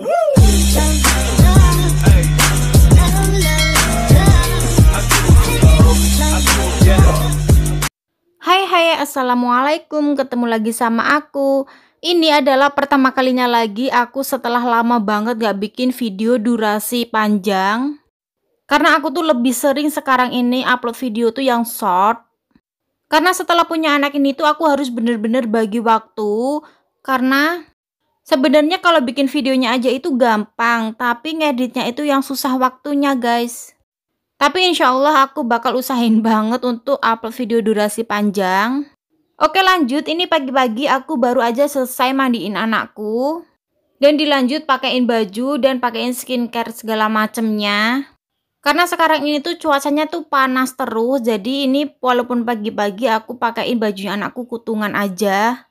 Hai, assalamualaikum. Ketemu lagi sama aku. Ini adalah pertama kalinya lagi aku setelah lama banget gak bikin video durasi panjang. Karena aku tuh lebih sering sekarang ini upload video tuh yang short. Karena setelah punya anak ini tuh aku harus bener-bener bagi waktu. Karena sebenarnya kalau bikin videonya aja itu gampang, tapi ngeditnya itu yang susah waktunya, guys. Tapi insya Allah aku bakal usahain banget untuk upload video durasi panjang. Oke, lanjut. Ini pagi-pagi aku baru aja selesai mandiin anakku. Dan dilanjut pakein baju dan pakein skincare segala macemnya. Karena sekarang ini tuh cuacanya tuh panas terus. Jadi ini walaupun pagi-pagi aku pakein bajunya anakku kutungan aja.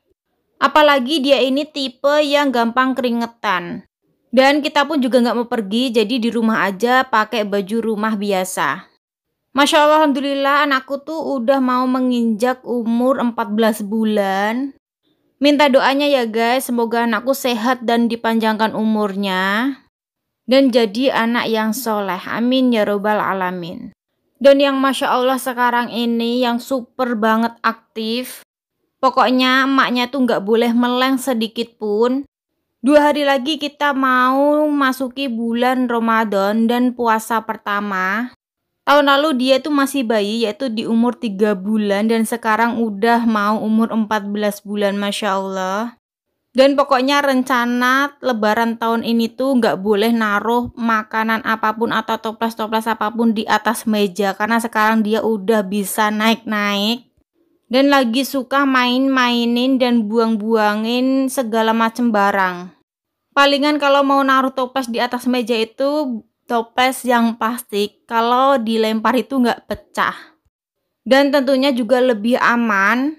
Apalagi dia ini tipe yang gampang keringetan. Dan kita pun juga nggak mau pergi, jadi di rumah aja pakai baju rumah biasa. Masya Allah, alhamdulillah anakku tuh udah mau menginjak umur 14 bulan. Minta doanya ya guys, semoga anakku sehat dan dipanjangkan umurnya. Dan jadi anak yang soleh, amin ya robbal alamin. Dan yang Masya Allah sekarang ini yang super banget aktif. Pokoknya emaknya tuh nggak boleh meleng sedikit pun. 2 hari lagi kita mau masuki bulan Ramadan dan puasa pertama. Tahun lalu dia tuh masih bayi, yaitu di umur 3 bulan dan sekarang udah mau umur 14 bulan, Masya Allah. Dan pokoknya rencana lebaran tahun ini tuh nggak boleh naruh makanan apapun atau toples-toples apapun di atas meja. Karena sekarang dia udah bisa naik-naik. Dan lagi suka main-mainin dan buang-buangin segala macam barang. Palingan kalau mau naruh toples di atas meja itu toples yang plastik. Kalau dilempar itu nggak pecah. Dan tentunya juga lebih aman.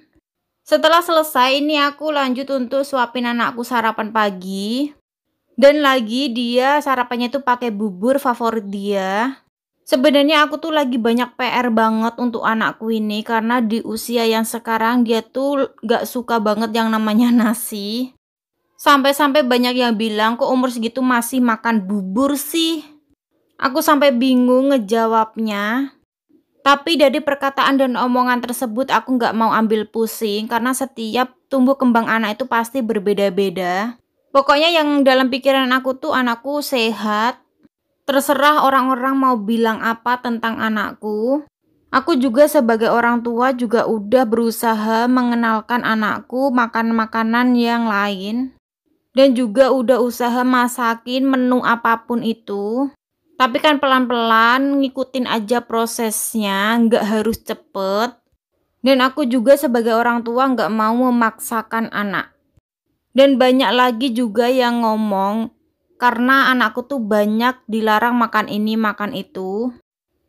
Setelah selesai ini aku lanjut untuk suapin anakku sarapan pagi. Dan lagi dia sarapannya itu pakai bubur favorit dia. Sebenarnya aku tuh lagi banyak PR banget untuk anakku ini karena di usia yang sekarang dia tuh gak suka banget yang namanya nasi. Sampai-sampai banyak yang bilang kok umur segitu masih makan bubur sih. Aku sampai bingung ngejawabnya. Tapi dari perkataan dan omongan tersebut aku gak mau ambil pusing karena setiap tumbuh kembang anak itu pasti berbeda-beda. Pokoknya yang dalam pikiran aku tuh anakku sehat. Terserah orang-orang mau bilang apa tentang anakku. Aku juga sebagai orang tua juga udah berusaha mengenalkan anakku makan makanan yang lain. Dan juga udah usaha masakin menu apapun itu. Tapi kan pelan-pelan ngikutin aja prosesnya, nggak harus cepet. Dan aku juga sebagai orang tua nggak mau memaksakan anak. Dan banyak lagi juga yang ngomong, karena anakku tuh banyak dilarang makan ini, makan itu.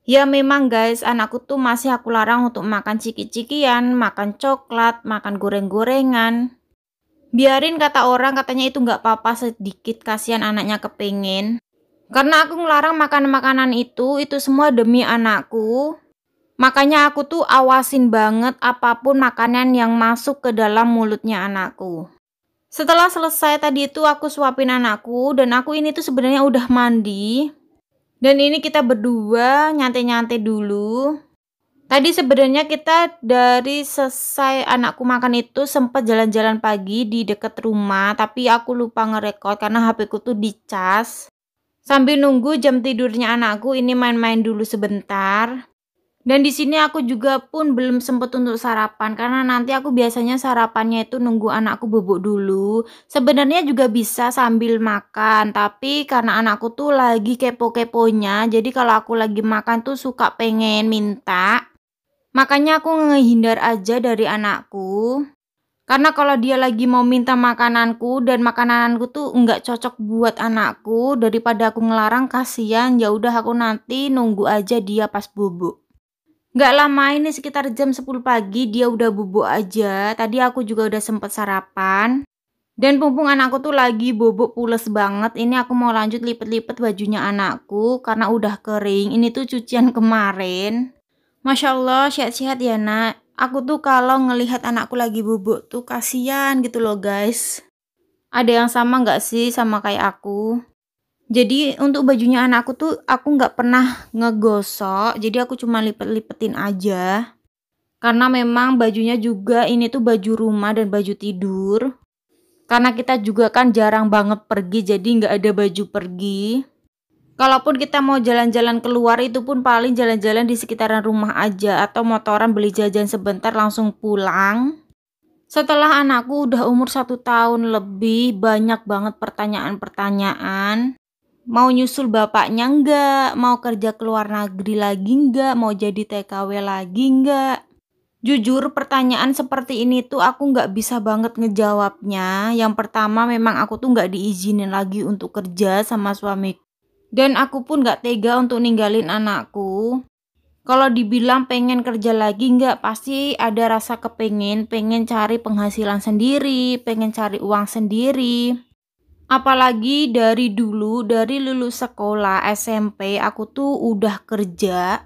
Ya memang guys, anakku tuh masih aku larang untuk makan ciki-cikian, makan coklat, makan goreng-gorengan. Biarin kata orang, katanya itu nggak apa-apa sedikit, kasihan anaknya kepengen. Karena aku ngelarang makanan-makanan itu semua demi anakku. Makanya aku tuh awasin banget apapun makanan yang masuk ke dalam mulutnya anakku. Setelah selesai tadi itu aku suapin anakku dan aku ini tuh sebenarnya udah mandi. Dan ini kita berdua nyantai-nyantai dulu. Tadi sebenarnya kita dari selesai anakku makan itu sempat jalan-jalan pagi di dekat rumah. Tapi aku lupa ngerekord karena HP ku tuh dicas. Sambil nunggu jam tidurnya anakku ini main-main dulu sebentar. Dan di sini aku juga pun belum sempat untuk sarapan karena nanti aku biasanya sarapannya itu nunggu anakku bubuk dulu. Sebenarnya juga bisa sambil makan, tapi karena anakku tuh lagi kepo-keponya, jadi kalau aku lagi makan tuh suka pengen minta. Makanya aku ngehindar aja dari anakku. Karena kalau dia lagi mau minta makananku dan makananku tuh nggak cocok buat anakku, daripada aku ngelarang kasihan, ya udah aku nanti nunggu aja dia pas bubuk. Gak lama ini sekitar jam 10 pagi dia udah bubuk aja. Tadi aku juga udah sempet sarapan. Dan mumpung anakku tuh lagi bubuk pules banget. Ini aku mau lanjut lipet-lipet bajunya anakku karena udah kering. Ini tuh cucian kemarin. Masya Allah, sehat-sehat ya nak. Aku tuh kalau ngelihat anakku lagi bubuk tuh kasihan gitu loh guys. Ada yang sama gak sih sama kayak aku? Jadi untuk bajunya anakku tuh aku nggak pernah ngegosok, jadi aku cuma lipet-lipetin aja. Karena memang bajunya juga ini tuh baju rumah dan baju tidur. Karena kita juga kan jarang banget pergi, jadi nggak ada baju pergi. Kalaupun kita mau jalan-jalan keluar itu pun paling jalan-jalan di sekitaran rumah aja atau motoran beli jajan sebentar langsung pulang. Setelah anakku udah umur 1 tahun lebih, banyak banget pertanyaan-pertanyaan. Mau nyusul bapaknya enggak? Mau kerja ke luar negeri lagi enggak? Mau jadi TKW lagi enggak? Jujur pertanyaan seperti ini tuh aku nggak bisa banget ngejawabnya. Yang pertama memang aku tuh nggak diizinin lagi untuk kerja sama suami. Dan aku pun nggak tega untuk ninggalin anakku. Kalau dibilang pengen kerja lagi nggak, pasti ada rasa pengen cari penghasilan sendiri, pengen cari uang sendiri. Apalagi dari dulu, dari lulus sekolah SMP, aku tuh udah kerja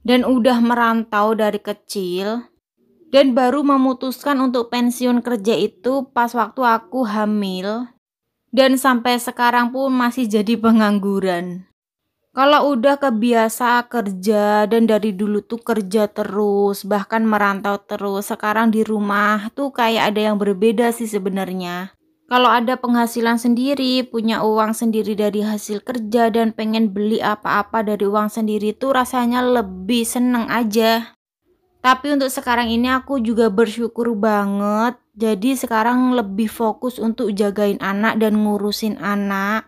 dan udah merantau dari kecil. Dan baru memutuskan untuk pensiun kerja itu pas waktu aku hamil. Dan sampai sekarang pun masih jadi pengangguran. Kalau udah kebiasa kerja dan dari dulu tuh kerja terus, bahkan merantau terus, sekarang di rumah tuh kayak ada yang berbeda sih sebenarnya. Kalau ada penghasilan sendiri, punya uang sendiri dari hasil kerja dan pengen beli apa-apa dari uang sendiri tuh rasanya lebih seneng aja. Tapi untuk sekarang ini aku juga bersyukur banget. Jadi sekarang lebih fokus untuk jagain anak dan ngurusin anak.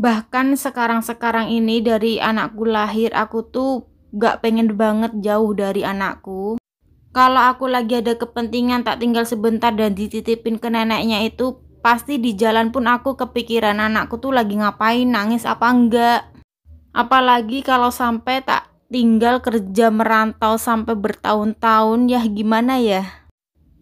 Bahkan sekarang-sekarang ini dari anakku lahir, aku tuh gak pengen banget jauh dari anakku. Kalau aku lagi ada kepentingan tak tinggal sebentar dan dititipin ke neneknya itu, pasti di jalan pun aku kepikiran anakku tuh lagi ngapain, nangis apa enggak. Apalagi kalau sampai tak tinggal kerja merantau sampai bertahun-tahun, ya gimana ya?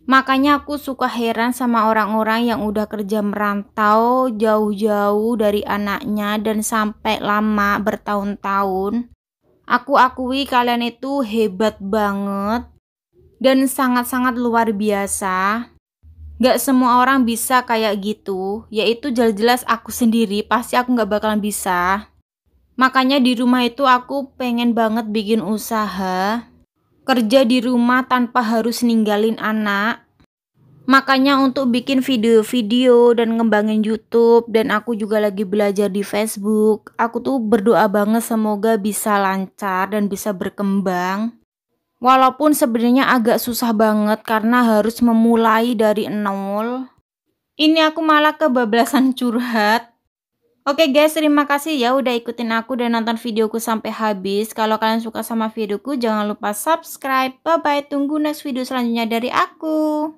Makanya aku suka heran sama orang-orang yang udah kerja merantau jauh-jauh dari anaknya dan sampai lama bertahun-tahun. Aku akui kalian itu hebat banget dan sangat-sangat luar biasa. Gak semua orang bisa kayak gitu, yaitu jelas-jelas aku sendiri pasti aku gak bakalan bisa. Makanya di rumah itu aku pengen banget bikin usaha, kerja di rumah tanpa harus ninggalin anak. Makanya untuk bikin video-video dan ngembangin YouTube dan aku juga lagi belajar di Facebook. Aku tuh berdoa banget semoga bisa lancar dan bisa berkembang. Walaupun sebenarnya agak susah banget karena harus memulai dari nol. Ini aku malah kebablasan curhat. Oke guys, terima kasih ya udah ikutin aku dan nonton videoku sampai habis. Kalau kalian suka sama videoku jangan lupa subscribe. Bye bye, tunggu next video selanjutnya dari aku.